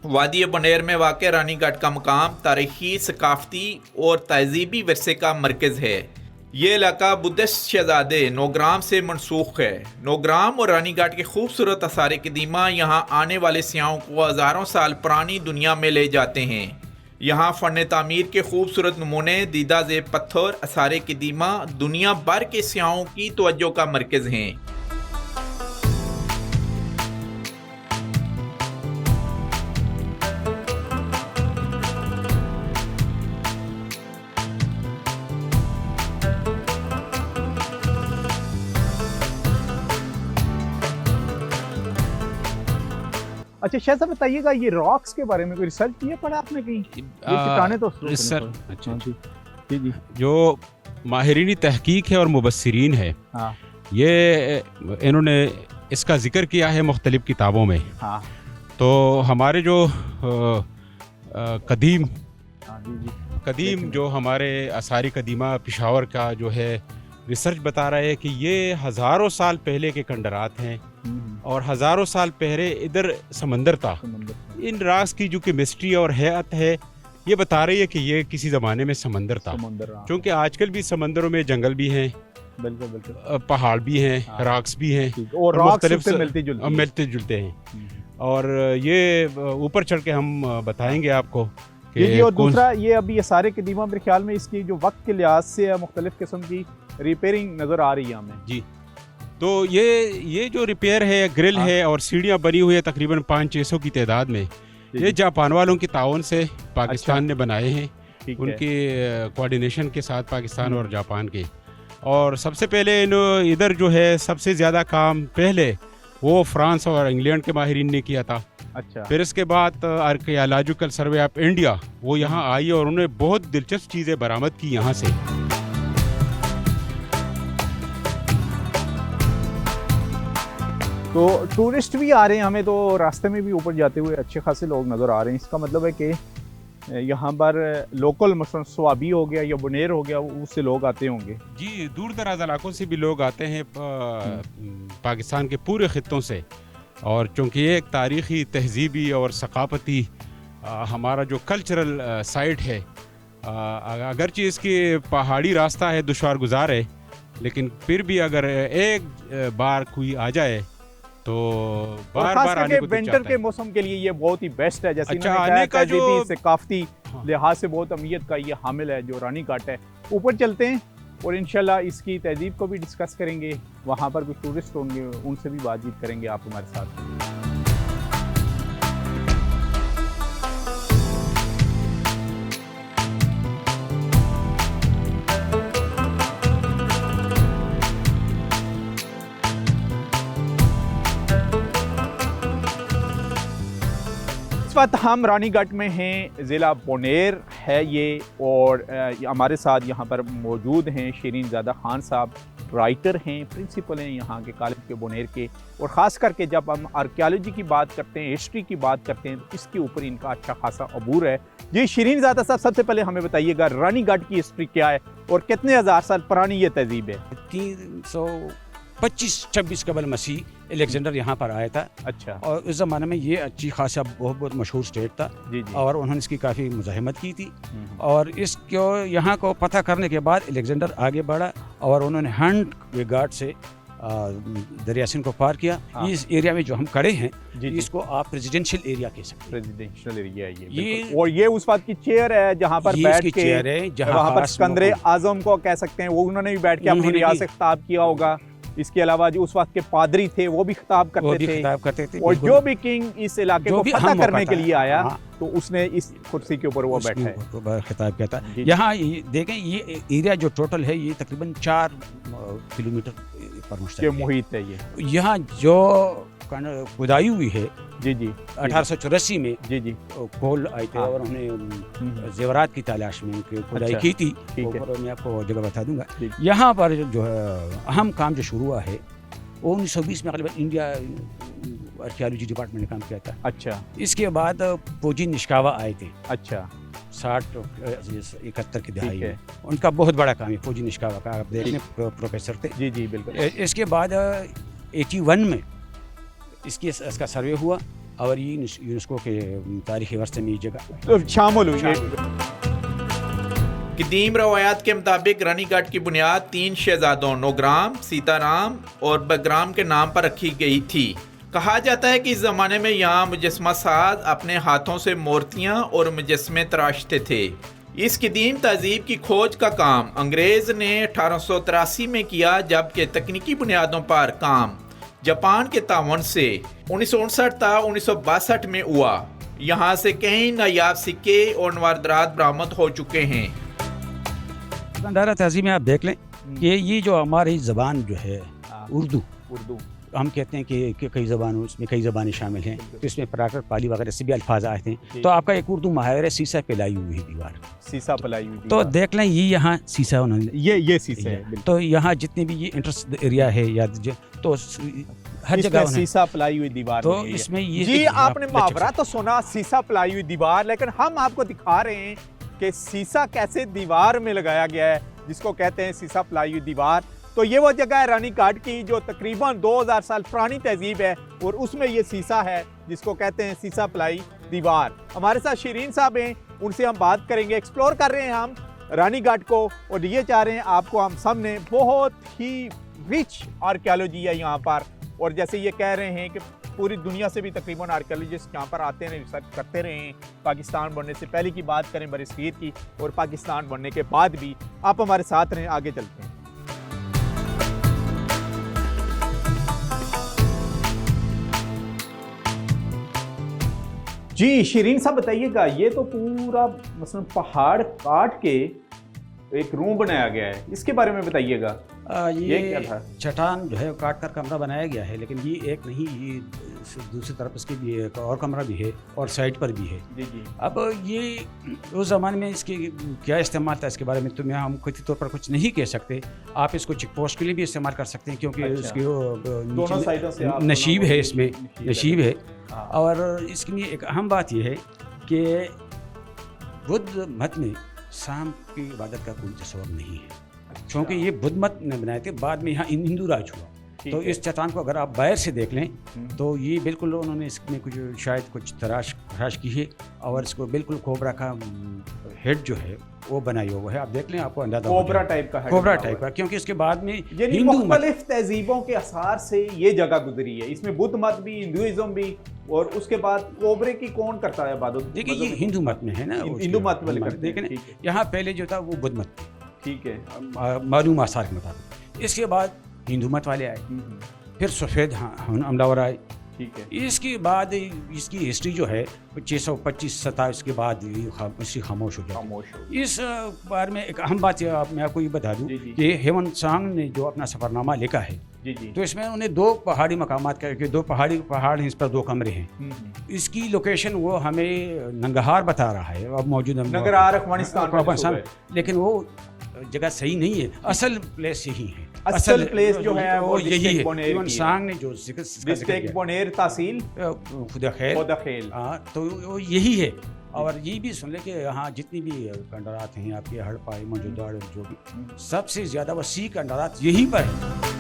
वादी बनेर में वाक़ रानी घाट का मकाम तारीखी, सकाफती और तहजीबी विरसे का मरकज़ है। ये इलाका बुद्धिस्ट शहजादे नौग्राम से मनसूख है। नौग्राम और रानी घाट के खूबसूरत आसार कदीमा यहाँ आने वाले सियाहों को हज़ारों साल पुरानी दुनिया में ले जाते हैं। यहाँ फ़न तामीर के खूबसूरत नमूने, दीदा ज़ेब पत्थर, आसार कदीमा दुनिया भर के सियाहों की तवज्जो का मरकज़ हैं। अच्छा शायद साहब बताइएगा, ये रॉक्स के बारे में कोई रिसर्च किया पड़ा आपने कहीं? ये चट्टानें तो रिसर्च अच्छा जी जी जो माहिरीनी तहकीक है और मुबस्सिरीन है, हाँ ये इन्होंने इसका जिक्र किया है मुख्तलिफ किताबों में। हाँ तो हमारे जो कदीम हाँ जी जी कदीम जो हमारे आसारी कदीमा पेशावर का जो है रिसर्च बता रहा है कि ये हज़ारों साल पहले के खंडरात हैं और हज़ारों साल पहले इधर समंदर था। इन रास की जो केमिस्ट्री और हैत है ये बता रही है कि ये किसी ज़माने में समंदर था, क्योंकि आजकल भी समंदरों में जंगल भी हैं, बिल्कुल बिल्कुल पहाड़ भी हैं, रॉक्स भी हैं और मुख्तलिफ से मिलते जुलते हैं। और ये ऊपर चढ़ के हम बताएंगे आपको कि और दूसरा ये अभी सारे कदीमा मेरे ख्याल में इसकी जो वक्त के लिहाज से मुख्तलिफ किस्म की रिपेयरिंग नज़र आ रही है हमें जी। तो ये जो रिपेयर है, ग्रिल है और सीढ़ियाँ बनी हुई है तकरीबन 500-600 की तादाद में, ये जापान वालों की ताउन से पाकिस्तान ने बनाए हैं, उनके कोऑर्डिनेशन के साथ पाकिस्तान और जापान के। और सबसे पहले इधर जो है सबसे ज़्यादा काम पहले वो फ्रांस और इंग्लैंड के माहिरीन ने किया था। अच्छा फिर इसके बाद आर्कियोलॉजिकल सर्वे ऑफ इंडिया वो यहाँ आई और उन्होंने बहुत दिलचस्प चीज़ें बरामद की यहाँ से। तो टूरिस्ट भी आ रहे हैं, हमें तो रास्ते में भी ऊपर जाते हुए अच्छे खासे लोग नज़र आ रहे हैं। इसका मतलब है कि यहाँ पर लोकल मसलन स्वाबी हो गया या बुनेर हो गया, उससे लोग आते होंगे। जी, दूर दराज इलाकों से भी लोग आते हैं पाकिस्तान के पूरे खित्तों से। और चूँकि ये एक तारीख़ी, तहजीबी और सकाफती हमारा जो कल्चरल साइट है, अगरचे इसकी पहाड़ी रास्ता है, दुश्वार गुजार है, लेकिन फिर भी अगर एक बार कोई आ जाए तो बार बार आने को विंटर के मौसम के लिए ये बहुत ही बेस्ट है। जैसे अच्छा, आने का जो सकाफती लिहाज से बहुत अहमियत का ये हामिल है जो रानी घाट है। ऊपर चलते हैं और इंशाल्लाह इसकी तहजीब को भी डिस्कस करेंगे। वहाँ पर कुछ टूरिस्ट होंगे, उनसे भी बातचीत करेंगे आप हमारे साथ। वक्त हम रानी घाट में हैं, ज़िला बोनेर है ये, और हमारे साथ यहाँ पर मौजूद हैं शिरीन ज़ादा खान साहब, राइटर हैं, प्रिंसिपल हैं यहाँ के कॉलेज के बोनेर के। और ख़ास करके जब हम आर्कियोलॉजी की बात करते हैं, हिस्ट्री की बात करते हैं, तो इसके ऊपर इनका अच्छा खासा अबूर है। जी शिरीन ज़ादा साहब, सबसे पहले हमें बताइएगा रानी घाट की हिस्ट्री क्या है और कितने हज़ार साल पुरानी ये तहजीब है? 325-26 कबल मसीह अलेक्जेंडर यहाँ पर आया था। अच्छा। और उस ज़माने में ये अच्छी खासा बहुत मशहूर स्टेट था। जी जी। और उन्होंने इसकी काफ़ी मुज़ाहमत की थी और इसको यहाँ को पता करने के बाद अलेक्जेंडर आगे बढ़ा और उन्होंने हंट रिगार्ड से दरिया सिंध को पार किया। हाँ। इस एरिया में जो हम खड़े हैं जी जी। इसको आप प्रेसिडेंशियल एरिया कह सकते हैं। प्रेसिडेंशियल एरिया है ये और ये उस बात की चेयर है जहाँ पर बैठ के चेयर है जहाँ वहाँ पर सिकंदर आजम को कह सकते हैं, वो उन्होंने भी बैठ के अपनी रियासत खिताब किया होगा। इसके अलावा जो उस वक्त के पादरी थे वो भी खिताब करते थे और जो भी किंग इस इलाके को फतह करने के लिए आया तो उसने इस कुर्सी के ऊपर वो बैठा है, खिताब किया था। यहाँ देखें ये एरिया जो टोटल है ये तकरीबन 4 किलोमीटर पर मुश्तमिल मुहित है। ये यहाँ जो खुदाई हुई है जी जी 1884 में जी जी कोल आए थे और उन्होंने जेवरात की तलाश में उनकी खुदाई की थी। मैं आपको जगह बता दूंगा। यहाँ पर जो है अहम काम जो शुरू हुआ है वो 1920 में करीबन इंडिया आर्कियोलॉजी डिपार्टमेंट ने काम किया था। अच्छा। इसके बाद फौजी निष्कावा आए थे। अच्छा। 60-71 की दहाई में उनका बहुत बड़ा काम है फौजी निष्कावा का। आप देख लें प्रोफेसर थे। जी जी बिल्कुल। इसके बाद 81 में इसका सर्वे हुआ और ये यूनेस्को के तारीख़ी वर्षे में ये जगह तो शामिल हुई है। कदीम रवायात के मुताबिक रानीगढ़ की बुनियाद 3 शहजादों नोग्राम, सीताराम और बग्राम के नाम पर रखी गई थी। कहा जाता है कि इस ज़माने में यहाँ मुजस्मा साज अपने हाथों से मूर्तियाँ और मुजस्मे तराशते थे। इस कदीम तहजीब की खोज का काम अंग्रेज़ ने 1883 में किया, जबकि तकनीकी बुनियादों पर काम जापान के तावन से 1959 था 1962 में हुआ। यहाँ से कई नायाब सिक्के और नवादरात बरामद हो चुके हैं। दुकानदारा तहजीब में आप देख लें कि ये जो हमारी ज़बान जो है उर्दू, हम कहते हैं कि कई ज़बानों इसमें कई ज़बानें शामिल हैं, तो इसमें प्राकृत पाली वगैरह से भी अल्फाज आए थे। तो आपका एक उर्दू मुहावरा है, सीसा पिलाई हुई दीवार, सीसा पिलाई हुई तो देख लें ये यहाँ सीसा उन्होंने ये सीसा है। तो यहाँ जितने भी ये इंटरेस्ट एरिया है या तो हर जगह सीसा पिलाई हुई दीवार, तो इसमें ये जी आपने मुहावरा तो सुना सीसा पिलाई हुई दीवार, लेकिन हम आपको दिखा रहे हैं कि सीसा कैसे दीवार में लगाया गया है, जिसको कहते हैं सीसा पिलाई हुई दीवार। तो ये वो जगह है रानीगढ़ की जो तकरीबन 2000 साल पुरानी तहजीब है, और उसमें ये सीसा है जिसको कहते हैं सीसा पिलाई दीवार। हमारे साथ शीरीन साहब हैं, उनसे हम बात करेंगे। एक्सप्लोर कर रहे हैं हम रानीगढ़ को, और ये चाह रहे हैं आपको हम सामने बहुत ही रिच आर्कियोलॉजी है यहाँ पर। और जैसे ये कह रहे हैं कि पूरी दुनिया से भी तकरीबन आर्कियोलॉजिस्ट यहाँ पर आते हैं, रिसर्च करते रहे हैं। पाकिस्तान बनने से पहले की बात करें बरसगीर की, और पाकिस्तान बनने के बाद भी। आप हमारे साथ रहें, आगे चलते हैं। जी शीरीन साहब बताइएगा, ये तो पूरा मसलन पहाड़ काट के एक रूम बनाया गया है, इसके बारे में बताइएगा। ये क्या था? चट्टान जो है काट कर कमरा बनाया गया है, लेकिन ये एक नहीं, ये दूसरी तरफ इसके भी एक और कमरा भी है और साइड पर भी है। जी जी। अब ये उस ज़माने में इसके क्या इस्तेमाल था इसके बारे में तो मैं हम कथित तौर पर कुछ नहीं कह सकते। आप इसको चेक पोस्ट के लिए भी इस्तेमाल कर सकते हैं, क्योंकि अच्छा। इसकी दोनों साइडों से आप नशीब है, इसमें नशीब है। हाँ। और इसके लिए एक अहम बात यह है कि बुद्ध मत में शाम की इबादत का कोई तस्वर नहीं है, क्योंकि ये बुद्ध मत ने बनाए थे, बाद में यहाँ हिंदू राज हुआ। तो इस चट्टान को अगर आप बाहर से देख लें तो ये बिल्कुल उन्होंने इसमें कुछ शायद कुछ तराश की है, और इसको बिल्कुल कोबरा का हेड जो है वो बनाई हुआ है। आप देख लें, आपको अंदाजा कोबरा टाइप का, कोबरा टाइप का, क्योंकि इसके बाद में हिंदू मुख्तलिफ तहजीबों के असर से ये जगह गुजरी है। इसमें बुद्ध मत भी, हिंदुइज्म भी, और उसके बाद कोबरे की कौन करता है इबादत? देखिए ये हिंदू मत में है ना, हिंदू मत वाले करते हैं। लेकिन यहाँ पहले जो था वो बुद्ध मत, ठीक है, मालूम आसार के मुताबिक। इसके बाद हिंदू मत वाले आए, फिर सफ़ेद हमलावर आए, ठीक है। इसके बाद इसकी हिस्ट्री जो है 625-27 के बाद इसकी खामोश हो जाती है। इस बारे में एक अहम बात मैं आपको ये बता दूं कि हेमंत सांग ने जो अपना सफ़रनामा लिखा है, तो इसमें उन्हें 2 पहाड़ी मकामात के 2 पहाड़ हैं, इस पर 2 कमरे हैं। इसकी लोकेशन वो हमें नंगहार बता रहा है, अब मौजूद अफगानिस्तान, लेकिन वो जगह सही नहीं है, असल प्लेस यही है। असल प्लेस जो है वो यही है। हेमंत सांग ने जो डिस्ट्रिक्ट बोनेर तहसील खुदाखेल, तो वो यही है। और ये भी सुन ले कि यहाँ जितनी भी कंडारात हैं आपके हड़प्पा, मौजूदा, जो भी सबसे ज़्यादा वसी कंडारात यहीं पर है।